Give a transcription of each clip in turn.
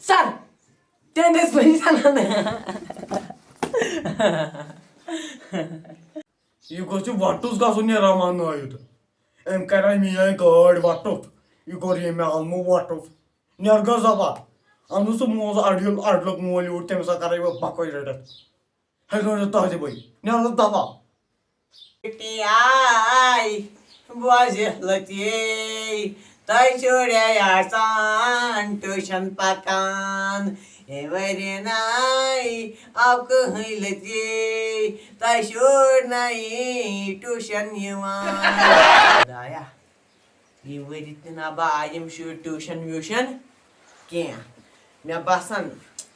sir tennis पैसा यह गोछ वटुस गसुन ये रमान आयुत एम कर मे गाड़ वटुत यह गोर ये मे अलमो वटुत नरगा जबा अनु सह मोज अड़लुक मोल यूट तम सा कर बकोई रटत हेगो तह बई नर दबा आई बजलती तय छोड़ान ट्यूशन पकान एवरनाई अब कहलती तय छोड़ नहीं ट्यूशन दाया ये वरी ना बायम शुर ट्यूशन व्यूशन क्या मे बसान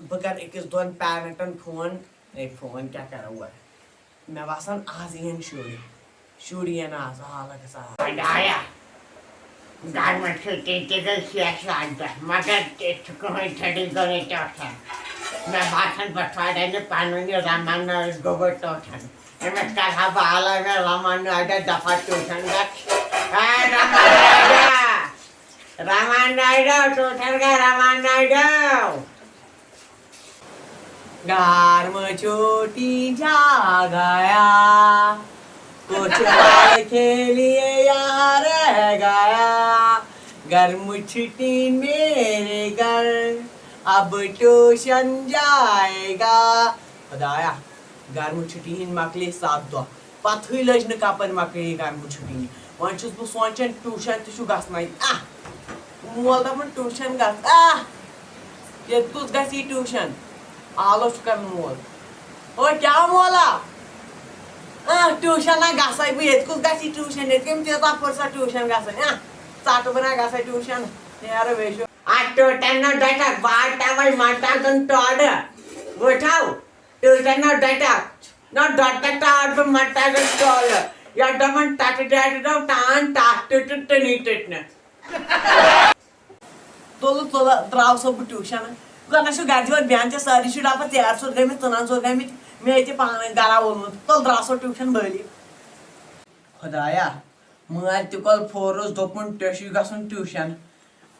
बह कर अकिस दोन पेरेंटन फोन फोन क्या कर हुआ मे बसान आज यन शुर आज हालत दाया गवर्नमेंट छुट्टी गई मगर कहीं छड़ी गई टोठन मैं बासन बटवाड़े पानी रमान गोबर टोठन एम कहा बाल में रमान दफा ट्यूशन रमान ट्यूशन का रमान घर में छोटी जा गया कुछ पल के लिए यहाँ रह गया गर्म छुट्टी मेरे घर अब ट्यूशन जाएगा खुदाया गर्म छुट्टी मकले 7 दो पत्थर लज न कपन मकले गर्म छुट्टी वन बह सोचान ट्यूशन तन मोल दपन ट्यूशन ये कुछ गसी ट्यूशन आलो कर मोल ओ क्या मोला ट्यूशन ना गसा बह कुछ गसी ट्यूशन कम तीता फुर्सत ट्यूशन गसान चट बना गसा ट्यूशन यार वेशो ट्यूशन न डटा बाटा वही माता तुम टॉड उठाओ ट्यूशन न डटा न डटा टॉड माता तुम टॉल या डमन टाट टाट दो टान टाट टट नीट न तुल द्राव सब ट्यूशन गना घर बेहन सारी शुर आप तेर सोत गमित चुनान सोत गमित मे पान गरा वोलमुत तुल द्राव सो ट्यूशन बली खुदाया माल तुल फोरस दोपन टेशु गसन ट्यूशन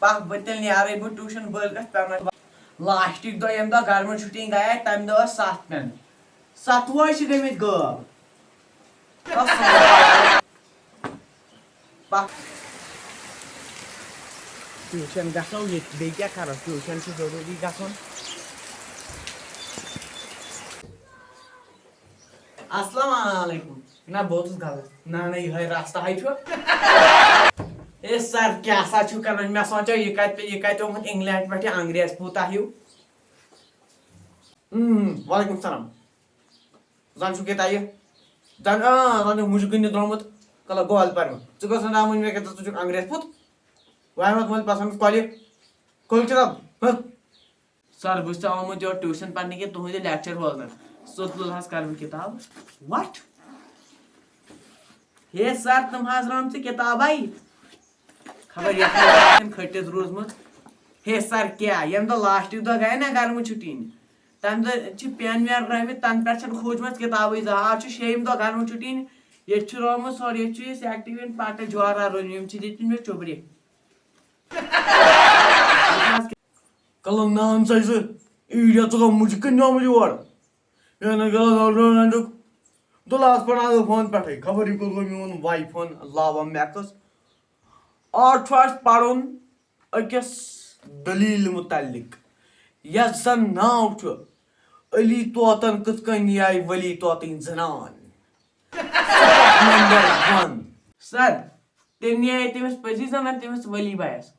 पक बह तेल नारे बह ट्यूशन बल पे लास्टिक दो यम दो गर्म छुट्टी गया तम दो 7 पेन 7 गमित गब ट्यूशन गो ये बे क्या कर ट्यूशन जरूरी गसन अस्सलाम वालेकुम ना बहुत गलत ना यह रास्ता है ए सर क्या सा छु कर मैं सोचा ये कत ओमुत इंग्लैंड पे अंग्रेज पूता हिउ वालेकुम सलाम जान छु केता ये जान मुझे गन द्रोमुत कल गोल पर छु गसन ना मुझे के छु अंग्रेज पूत वाय मत मोल पसंद कॉलेज खोल किताब सर बुझ आमुत जो ट्यूशन पढ़ने के तुम लेक्चर बोलना सोतुल हस कर किताब व्हाट हे सर तुम हस राम से किताब आई खबर ये खटित रोजमुत हे सर क्या यम दो लास्ट दो गए ना गर्म छुट्टी तम दो पेन वेन रह तन पे खोजम किताब आज 6 दो गर्म छुट्टी ये रोम सर ये एक्टिवेट पार्ट जोरा रोम दिन चोबरी कल नान साइज इडियट तो मुझे कन्या मुझे और ये ना गल दुलास पड़ा फोन पे खबर को मोन वाई फोन लावा मैक्स और पढ़ुन अकिस दलील मुतल्लिक यस जन नाव छु अली तोतन कथ कन आई वली तोतिन जनान नंबर 1 सर तेम तमिस पजी जनान तमिस वली बायस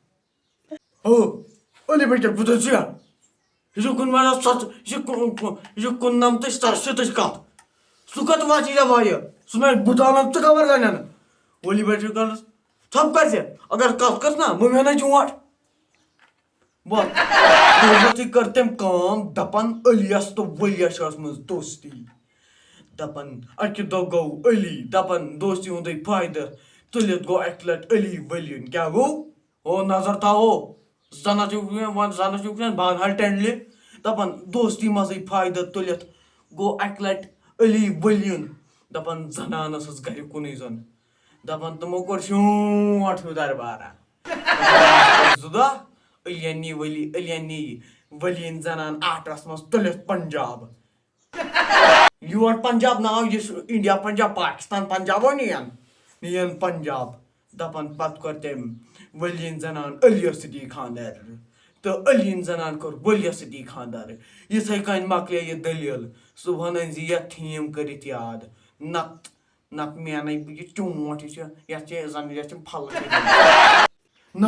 हो अली बेटा बुझिया ये कुन वाला सच ये कुन नाम ते सरसे कत सुकत वाची जा भाई सुना बुदाना तो खबर जाना वली बेटा कर सब कर से अगर कत कस ना मैं ना जुआट बहुत करते काम दपन अलियस तो वलियस मज दोस्ती दपन अकि दो गो अली दपन दोस्ती हुंदे फायदा तुलित गो अकलट अली वलियन क्या गो ओ नजर थाओ जना चुक बान हल टेंडले दपन दोस्ती मज फायदा तुलित गो अकलट अली वलियन दपन जनान ٲसٕस गرِ कुनै زن दपन تِمو کوٚر شونٛٹھ ہیوٗ دربارا زٕ دۄہ علیَن نی ؤلیٖن زنان آٹس منٛز تُلِتھ پنجاب یور پنجاب ناو یہِ چھُ انڈیا پنجاب پاکستان پنجابو نِیَن پنجاب دپان پتہٕ کوٚر تٔمۍ ؤلیٖن زنان علیَس سۭتی خانٛدر تہٕ علیٖن زنان کوٚر ؤلیَس سۭتی خانٛدر یِتھٕے کٔنۍ مۄکلے یہِ دٔلیٖل صُبحن أنۍ زِ یتھ تھیٖم کٔرِتھ یاد نتہٕ مینَے بہٕ یہِ چونٛٹھ یہِ چھُ یتھ چھِ زن یتھ چھِ پھلہٕ نہ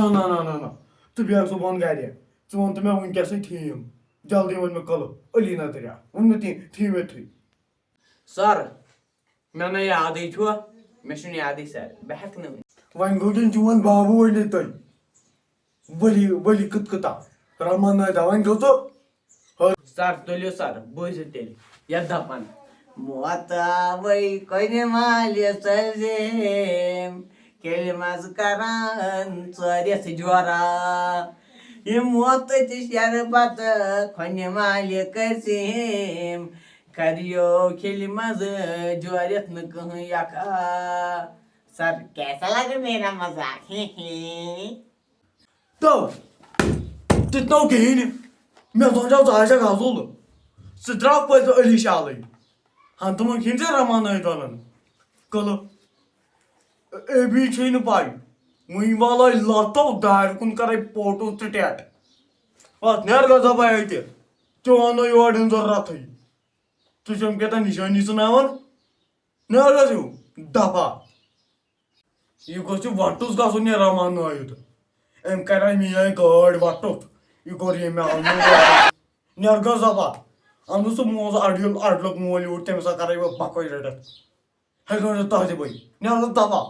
ژٕ بیٚہہ صُبحن گرِ ژٕ وَن تہٕ مےٚ وٕنکیٚسٕے تھیٖم جلدی ؤنۍ مےٚ کَلہٕ علی نظریا ووٚن مےٚ تھیٖم ییٚتھٕے سر مےٚ نَے یادٕے چھُوا مےٚ چھُنہٕ یادٕے سر بہٕ ہٮ۪کہٕ نہٕ وۄنۍ گوٚو کِنہٕ چون بابوٗ ؤنِو تۄہہِ ؤلی کٕت کٕتا رمان نٲیدا وۄنۍ گوٚو ژٕ سر تُلِو سر بوٗزِو تیٚلہِ یتھ دپان موتاوے کۄنہِ مالہِ ژٔلزیم کیلہِ منٛز کران ژٲرِتھ جورا یِم موتہٕ تہِ شیرٕ پتہٕ کھۄنہِ مالہِ کٔرسیم کریو کھیلہِ منٛز جورِتھ نہٕ کٕہٕنۍ یکھا सर कैसा लगा मेरा मजाक تو تِتنو کِہیٖنۍ مےٚ سونٛچاو ژٕ آسٮ۪کھ اَصٕل ژٕ درٛاکھ پٔتۍ علی شالٕے ہن تِمن کھیٚنۍ ژےٚ رمان نٲیدانن کَلہٕ اے بی چھے نہٕ پاے وٕنۍ والے لتو دارِ کُن کرے فوٹو سٹیٹ اتھ نیر گژھا بہٕ اَتہِ چون نہٕ یور یُن ضروٗرتھٕے ژٕ چھُم کیٛاہ نِشٲنی ژھٕناوان نیر گژھ ہیوٗ دفا یہِ گوٚژھ یہِ وٹُس گژھُن یہِ رمان نٲیِد أمۍ کرے میٲنۍ گٲڑۍ وٹُتھ یہِ کوٚر ییٚمہِ نیر گژھ دفا اَنُن سُہ موزٕ اڈلیُک مول یوٗرۍ تٔمِس سۭتۍ کرے بہٕ بکٲے رٔٹِتھ ہٮ۪کہٕ نہٕ تۄہہِ تہِ بٔے نیر گژھ دفا